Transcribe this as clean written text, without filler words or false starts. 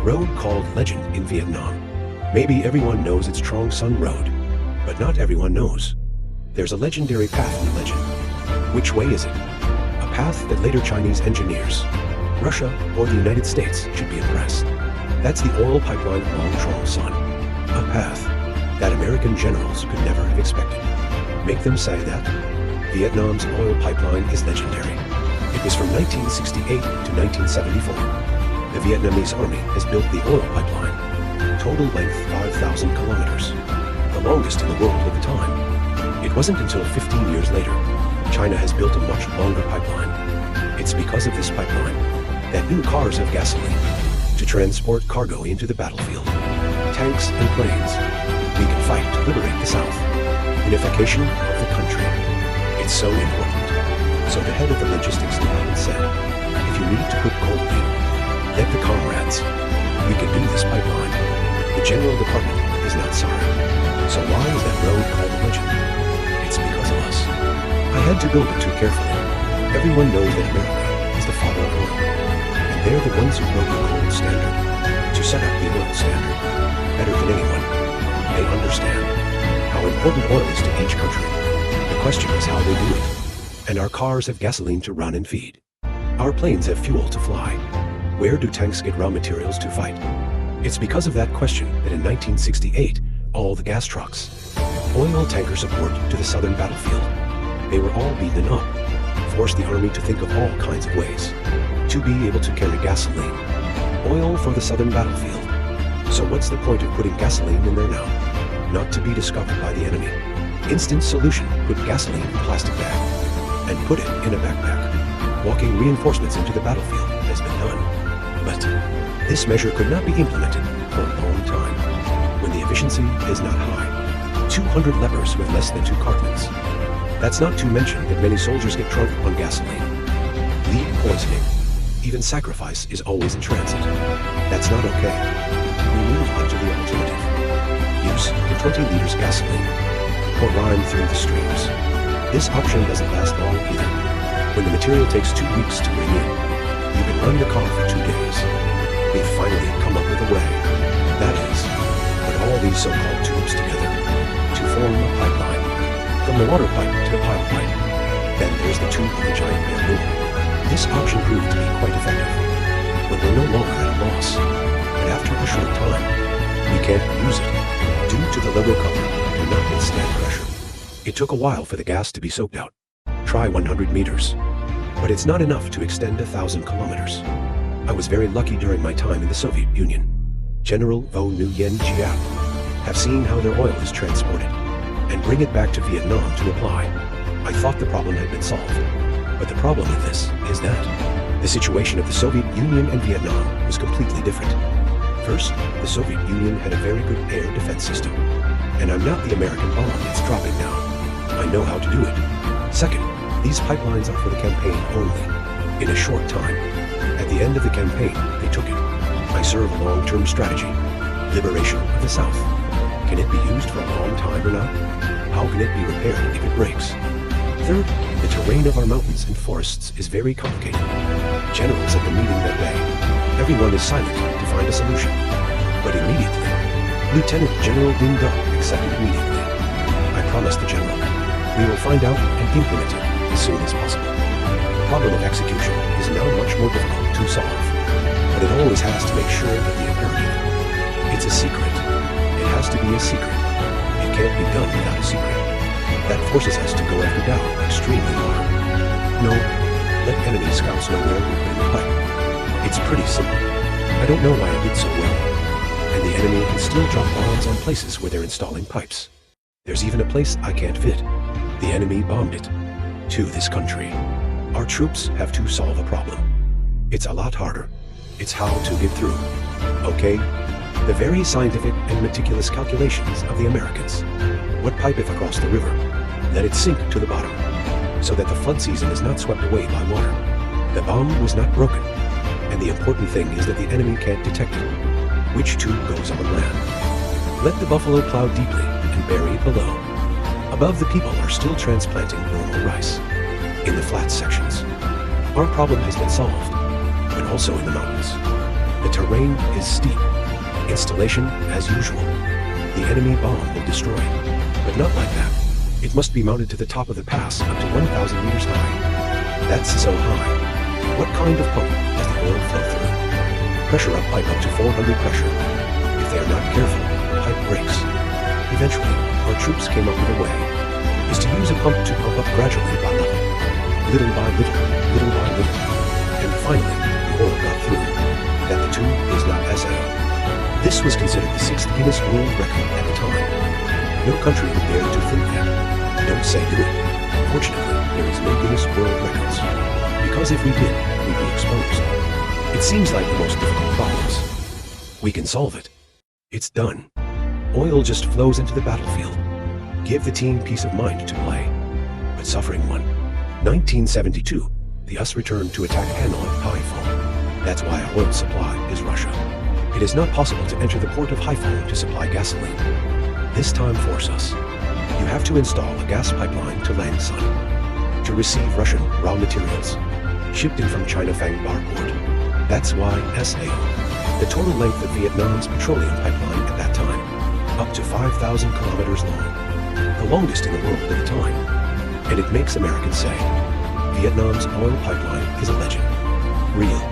road called Legend in Vietnam. Maybe everyone knows it's Trong Son Road, but not everyone knows. There's a legendary path in the legend. Which way is it? A path that later Chinese engineers, Russia, or the United States should be impressed. That's the oil pipeline along Trong Son. A path that American generals could never have expected. Make them say that? Vietnam's oil pipeline is legendary. It was from 1968 to 1974. The Vietnamese army has built the oil pipeline. Total length 5,000 kilometers. The longest in the world at the time. It wasn't until 15 years later, China has built a much longer pipeline. It's because of this pipeline that new cars have gasoline to transport cargo into the battlefield. Tanks and planes. We can fight to liberate the South. Unification of the country. It's so important. So the head of the logistics department said, if you need to put coldly, let the comrades. We can do this pipeline. The general department is not sorry. So why is that road called Legend? It's because of us. I had to build it too carefully. Everyone knows that America is the father of oil. And they're the ones who broke the gold standard to set up the oil standard. Better than anyone. They understand how important oil is to each country. The question is how they do it. And our cars have gasoline to run and feed. Our planes have fuel to fly. Where do tanks get raw materials to fight? It's because of that question that in 1968, all the gas trucks, oil tanker support to the southern battlefield, they were all beaten up, forced the army to think of all kinds of ways to be able to carry gasoline, oil for the southern battlefield. So what's the point of putting gasoline in there now? Not to be discovered by the enemy. Instant solution, put gasoline in a plastic bag and put it in a backpack. Walking reinforcements into the battlefield has been done. But this measure could not be implemented for a long time when the efficiency is not high. 200 lepers with less than 2 cartons. That's not to mention that many soldiers get drunk on gasoline. Lead poisoning. Even sacrifice is always in transit. That's not okay. We move on to the alternative. Use 20 liters gasoline or rhyme through the streams. This option doesn't last long either. When the material takes 2 weeks to bring in, you can run the car for 2 days. We've finally come up with a way. That is, put all these so-called tubes together to form a pipeline. From the water pipe to the pile pipe. Then there's the tube of the giant bamboo. This option proved to be quite effective. But we're no longer at a loss. But after a short time, we can't use it due to the logo cover do not withstand pressure. It took a while for the gas to be soaked out. Try 100 meters. But it's not enough to extend 1,000 kilometers. I was very lucky during my time in the Soviet Union. General Vo Nguyen Giap have seen how their oil is transported and bring it back to Vietnam to apply. I thought the problem had been solved. But the problem with this is that the situation of the Soviet Union and Vietnam was completely different. First, the Soviet Union had a very good air defense system. And I'm not the American bomb it's dropping now. I know how to do it. Second, these pipelines are for the campaign only. In a short time. At the end of the campaign, they took it. I serve a long-term strategy. Liberation of the South. Can it be used for a long time or not? How can it be repaired if it breaks? Third, the terrain of our mountains and forests is very complicated. Generals at the meeting that day. Everyone is silent to find a solution. But immediately, Lieutenant General Ding Dong accepted immediately. I promised the general, we will find out and implement it as soon as possible. The problem of execution is now much more difficult to solve. But it always has to make sure that the imperative. It's a secret. It has to be a secret. It can't be done without a secret. That forces us to go after Dow extremely hard. No, let enemy scouts know where we put in the pipe. It's pretty simple. I don't know why I did so well. And the enemy can still drop bombs on places where they're installing pipes. There's even a place I can't fit. The enemy bombed it. To this country. Our troops have to solve a problem. It's a lot harder. It's how to get through. Okay? The very scientific and meticulous calculations of the Americans. What pipe if across the river? Let it sink to the bottom, so that the flood season is not swept away by water. The bomb was not broken, and the important thing is that the enemy can't detect it. Which tube goes on land? Let the buffalo plow deeply and bury it below. Above, the people are still transplanting normal rice. In the flat sections, our problem has been solved, but also in the mountains. The terrain is steep. Installation as usual. The enemy bomb will destroy. But not like that. It must be mounted to the top of the pass up to 1,000 meters high. That's so high. What kind of pump does the oil flow through? Pressure up pipe up to 400 pressure. If they are not careful, pipe breaks. Eventually, our troops came up with a way, is to use a pump to pump up gradually by level. Little by little, little by little. And finally, the oil got through. That the tube is not SA. This was considered the 6th Guinness World Record at the time. No country would dare to think that. Don't say do it. Fortunately, there is no Guinness World Records. Because if we did, we'd be exposed. It seems like the most difficult problems. We can solve it. It's done. Oil just flows into the battlefield. Give the team peace of mind to play. But suffering one. 1972, the US returned to attack Hanoi Haiphong. That's why our oil supply is Russia. It is not possible to enter the port of Haiphong to supply gasoline. This time force us. You have to install a gas pipeline to Langsan to receive Russian raw materials shipped in from China Fang Bar port. That's why SAO. The total length of Vietnam's petroleum pipeline at that time, up to 5,000 kilometers long, the longest in the world at the time. And it makes Americans say, Vietnam's oil pipeline is a legend. Real.